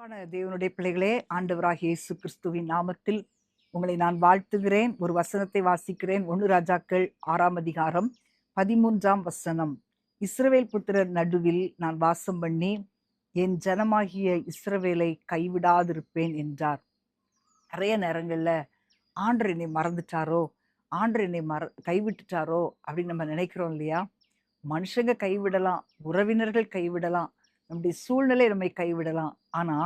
தேவனுடைய பிள்ளைகளே, ஆண்டவராகிய இயேசு கிறிஸ்துவின் நாமத்தில் உங்களை நான் வாழ்த்துகிறேன். ஒரு வசனத்தை வாசிக்கிறேன். 1 ராஜாக்கள் 6ஆம் அதிகாரம் 13ஆம் வசனம். இஸ்ரவேல் புத்திரர் நடுவில் நான் வாசம் பண்ணி என் ஜனமாகிய இஸ்ரவேலை கைவிடாதிருப்பேன் என்றார். நிறைய நேரங்கள்ல ஆண்டவர் என்னை மறந்துட்டாரோ, ஆண்டவர் என்னை கைவிட்டுட்டாரோ அப்படின்னு நம்ம நினைக்கிறோம் இல்லையா? மனுஷங்க கைவிடலாம், உறவினர்கள் கைவிடலாம், நம்முடைய சூழ்நிலை நம்மை கைவிடலாம். ஆனா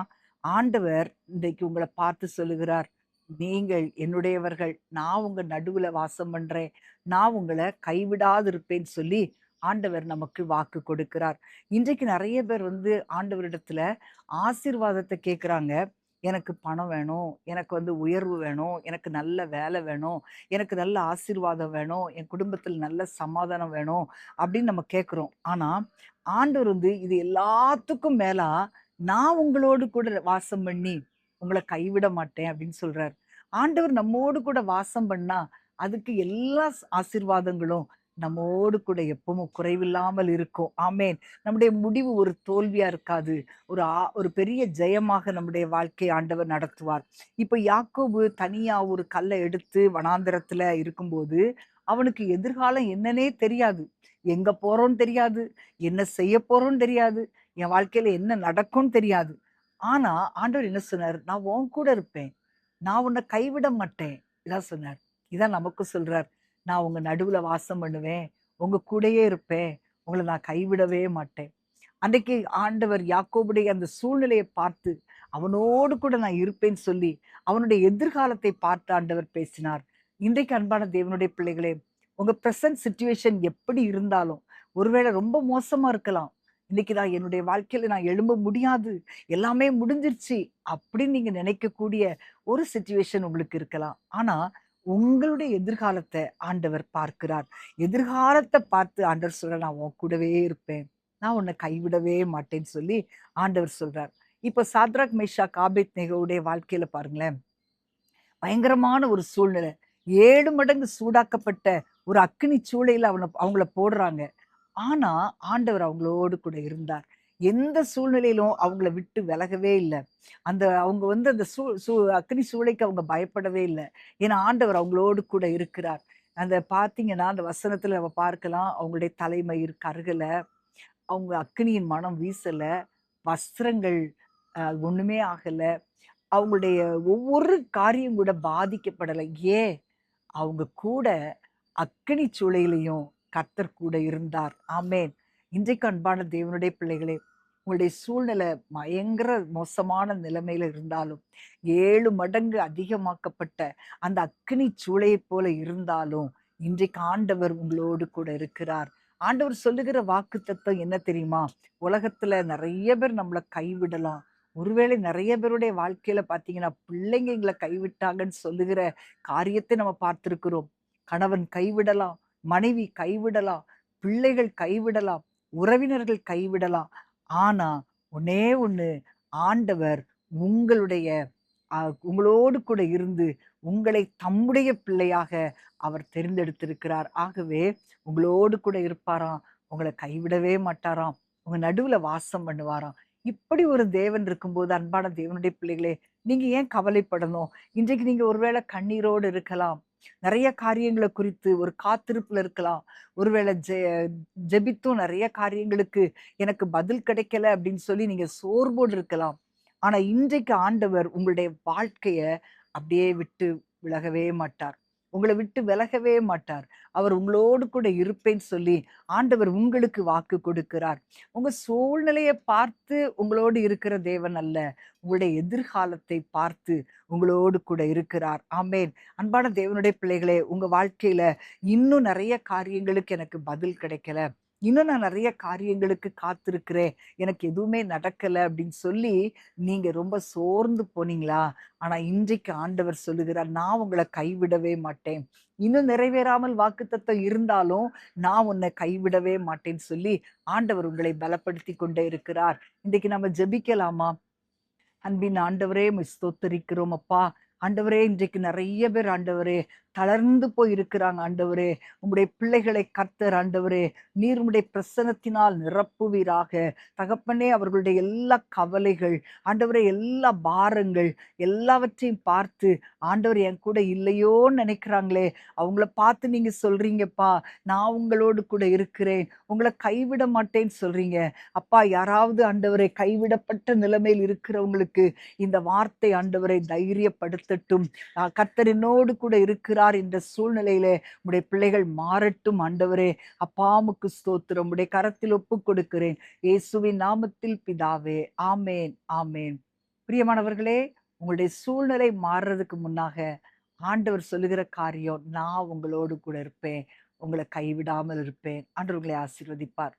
ஆண்டவர் இன்றைக்கு உங்களை பார்த்து சொல்லுகிறார், நீங்கள் என்னுடையவர்கள், நான் உங்க நடுவுல வாசம் பண்றேன், நான் உங்களை கைவிடாது இருப்பேன்னு சொல்லி ஆண்டவர் நமக்கு வாக்கு கொடுக்கிறார். இன்றைக்கு நிறைய பேர் ஆண்டவரிடத்துல ஆசீர்வாதத்தை கேட்குறாங்க. எனக்கு பணம் வேணும், எனக்கு உயர்வு வேணும், எனக்கு நல்ல வேலை வேணும், எனக்கு நல்ல ஆசீர்வாதம் வேணும், என் குடும்பத்தில் நல்ல சமாதானம் வேணும் அப்படின்னு நம்ம கேட்குறோம். ஆனா ஆண்டவர் இது எல்லாத்துக்கும் மேலா நான் உங்களோடு கூட வாசம் பண்ணி உங்களை கைவிட மாட்டேன் அப்படின்னு சொல்றார். ஆண்டவர் நம்மோடு கூட வாசம் பண்ணா அதுக்கு எல்லா ஆசீர்வாதங்களும் நம்மோடு கூட எப்பவும் குறைவில்லாமல் இருக்கும். ஆமேன். நம்முடைய முடிவு ஒரு தோல்வியா இருக்காது. ஒரு பெரிய ஜெயமாக நம்முடைய வாழ்க்கை ஆண்டவர் நடத்துவார். இப்ப யாக்கோபு தனியா ஒரு கல்லை எடுத்து வனாந்திரத்துல இருக்கும்போது அவனுக்கு எதிர்காலம் என்னன்னே தெரியாது. எங்க போறோம்னு தெரியாது, என்ன செய்ய போறோம்னு தெரியாது, என் வாழ்க்கையில என்ன நடக்கும்னு தெரியாது. ஆனா ஆண்டவர் என்ன சொன்னார்? நான் உன் கூட இருப்பேன், நான் உன்னை கைவிட மாட்டேன். இதான் சொன்னார். இதான் நமக்கு சொல்றார். நான் உங்க நடுவுல வாசம் பண்ணுவேன், உங்க கூடயே இருப்பேன், உங்களை நான் கைவிடவே மாட்டேன். அன்றைக்கு ஆண்டவர் யாக்கோபுடைய அந்த சூழ்நிலையை பார்த்து அவனோடு கூட நான் இருப்பேன்னு சொல்லி அவனுடைய எதிர்காலத்தை பார்த்து ஆண்டவர் பேசினார். இன்றைக்கு அன்பான தேவனுடைய பிள்ளைகளே, உங்க பிரசன்ட் சிச்சுவேஷன் எப்படி இருந்தாலும், ஒருவேளை ரொம்ப மோசமா இருக்கலாம். இன்னைக்கு நான் என்னுடைய வாழ்க்கையில நான் எழும்ப முடியாது, எல்லாமே முடிஞ்சிருச்சு அப்படின்னு நீங்க நினைக்கக்கூடிய ஒரு சிச்சுவேஷன் உங்களுக்கு இருக்கலாம். ஆனா உங்களுடைய எதிர்காலத்தை ஆண்டவர் பார்க்கிறார். எதிர்காலத்தை பார்த்து ஆண்டவர் சொல்ற, நான் உன் கூடவே இருப்பேன், நான் உன்னை கைவிடவே மாட்டேன்னு சொல்லி ஆண்டவர் சொல்றார். இப்ப சாத்ராக் மேஷாக் ஆபேத்நேகோவுடைய வாழ்க்கையில பாருங்களேன், பயங்கரமான ஒரு சூழ்நிலை. 7 மடங்கு சூடாக்கப்பட்ட ஒரு அக்கினி சூளையில அவங்கள போடுறாங்க. ஆனா ஆண்டவர் அவங்களோடு கூட இருந்தார். எந்த சூழ்நிலையிலும் அவங்கள விட்டு விலகவே இல்ல. அவங்க அந்த அக்கினி சூளைக்கு அவங்க பயப்படவே இல்ல. ஏன்னா ஆண்டவர் அவங்களோடு கூட இருக்கிறார். பார்த்தீங்கன்னா அந்த வசனத்துல நம்ம பார்க்கலாம், அவங்களுடைய தலைமயிர் கருகல, அவங்க அக்கினியின் மனம் வீசல, வஸ்திரங்கள் ஒண்ணுமே ஆகல. அவங்களுடைய ஒவ்வொரு காரியம் கூட பாதிக்கப்படல. ஏன்? அவங்க கூட அக்கினி சூளையிலையும் கர்த்தர் கூட இருந்தார். ஆமென். இன்றைக்கு அன்பான தேவனுடைய பிள்ளைகளே, உங்களுடைய சூழ்நிலை பயங்கர மோசமான நிலைமையில இருந்தாலும், 7 மடங்கு அதிகமாக்கப்பட்ட அந்த அக்கினி சூளையைப் போல இருந்தாலும், இன்றைக்கு ஆண்டவர் உங்களோடு கூட இருக்கிறார். ஆண்டவர் சொல்லுகிற வாக்குத்தத்தம் என்ன தெரியுமா? உலகத்துல நிறைய பேர் நம்மள கைவிடலாம். ஒருவேளை நிறைய பேருடைய வாழ்க்கையில பார்த்தீங்கன்னா, பிள்ளைங்க எங்கள கைவிட்டாங்கன்னு சொல்லுகிற காரியத்தை நம்ம பார்த்திருக்கிறோம். கணவன் கைவிடலாம், மனைவி கைவிடலாம், பிள்ளைகள் கைவிடலாம், உறவினர்கள் கைவிடலாம். ஆனா ஒண்ணே ஒண்ணு, ஆண்டவர் உங்களுடைய உங்களோடு கூட இருந்து உங்களை தம்முடைய பிள்ளையாக அவர் தெரிந்தெடுத்திருக்கிறார். ஆகவே உங்களோடு கூட இருப்பாராம், உங்களை கைவிடவே மாட்டாராம், உங்க நடுவுல வாசம் பண்ணுவாராம். இப்படி ஒரு தேவன் இருக்கும்போது அன்பான தேவனுடைய பிள்ளைகளே, நீங்க ஏன் கவலைப்படணும்? இன்றைக்கு நீங்க ஒருவேளை கண்ணீரோடு இருக்கலாம், நிறைய காரியங்களை குறித்து ஒரு காத்திருப்புல இருக்கலாம், ஒருவேளை ஜெபித்தும் நிறைய காரியங்களுக்கு எனக்கு பதில் கிடைக்கல அப்படின்னு சொல்லி நீங்க சோர்வோடு இருக்கலாம். ஆனா இன்றைக்கு ஆண்டவர் உங்களுடைய வாழ்க்கைய அப்படியே விட்டு விலகவே மாட்டார். உங்கள விட்டு விலகவே மாட்டார். அவர் உங்களோடு கூட இருப்பேன்னு சொல்லி ஆண்டவர் உங்களுக்கு வாக்கு கொடுக்கிறார். உங்க சூழ்நிலைய பார்த்து உங்களோடு இருக்கிற தேவன் அல்ல, உங்களுடைய எதிர்காலத்தை பார்த்து உங்களோடு கூட இருக்கிறார். ஆமென். அன்பான தேவனுடைய பிள்ளைகளே, உங்க வாழ்க்கையில இன்னும் நிறைய காரியங்களுக்கு எனக்கு பதில் கிடைக்கல, இன்னும் நான் நிறைய காரியங்களுக்கு காத்திருக்கிறேன், எனக்கு எதுவுமே நடக்கல அப்படின்னு சொல்லி நீங்க ரொம்ப சோர்ந்து போனீங்களா? ஆனா இன்றைக்கு ஆண்டவர் சொல்லுகிறார், நான் உங்களை கைவிடவே மாட்டேன். இன்னும் நிறைவேறாமல் வாக்குத்தத்தம் இருந்தாலும் நான் உன்னை கைவிடவே மாட்டேன்னு சொல்லி ஆண்டவர் உங்களை பலப்படுத்தி கொண்டே இருக்கிறார். இன்றைக்கு நம்ம ஜெபிக்கலாமா? அன்பின் ஆண்டவரே, உம்மை ஸ்தோத்தரிக்கிறோம் அப்பா. ஆண்டவரே, இன்றைக்கு நிறைய பேர் ஆண்டவரே தளர்ந்து போய் இருக்கிறாங்க ஆண்டவரே. உம்முடைய பிள்ளைகளை கர்த்தர் ஆண்டவரே நீர் உம்முடைய பிரசன்னத்தினால் நிரப்புவீராக. தகப்பனே, அவர்களுடைய எல்லா கவலைகள் ஆண்டவரே, எல்லா பாரங்கள் எல்லாவற்றையும் பார்த்து ஆண்டவர் என் கூட இல்லையோன்னு நினைக்கிறாங்களே, அவங்கள பார்த்து நீங்க சொல்றீங்கப்பா, நான் உங்களோடு கூட இருக்கிறேன், உங்களை கைவிட மாட்டேன்னு சொல்றீங்க. அப்பா, யாராவது ஆண்டவரை கைவிடப்பட்ட நிலைமையில் இருக்கிறவங்களுக்கு இந்த வார்த்தை ஆண்டவரை தைரியப்படுத்தட்டும். கர்த்தர் என்னோடு கூட இருக்கிறார் என்ற சூழ்நிலையிலே உடைய பிள்ளைகள் மாறட்டும் ஆண்டவரே. அப்பா, உமக்கு ஸ்தோத்திரம். உடைய கரத்தில் ஒப்பு கொடுக்கிறேன் இயேசுவின் நாமத்தில் பிதாவே. ஆமேன், ஆமேன். பிரியமானவர்களே, உங்களுடைய சூழ்நிலை மாறுறதுக்கு முன்னாக ஆண்டவர் சொல்லுகிற காரியம், நான் உங்களோடு கூட இருப்பேன், உங்களை கைவிடாமல் இருப்பேன். ஆண்டவர் உங்களை ஆசீர்வதிப்பார்.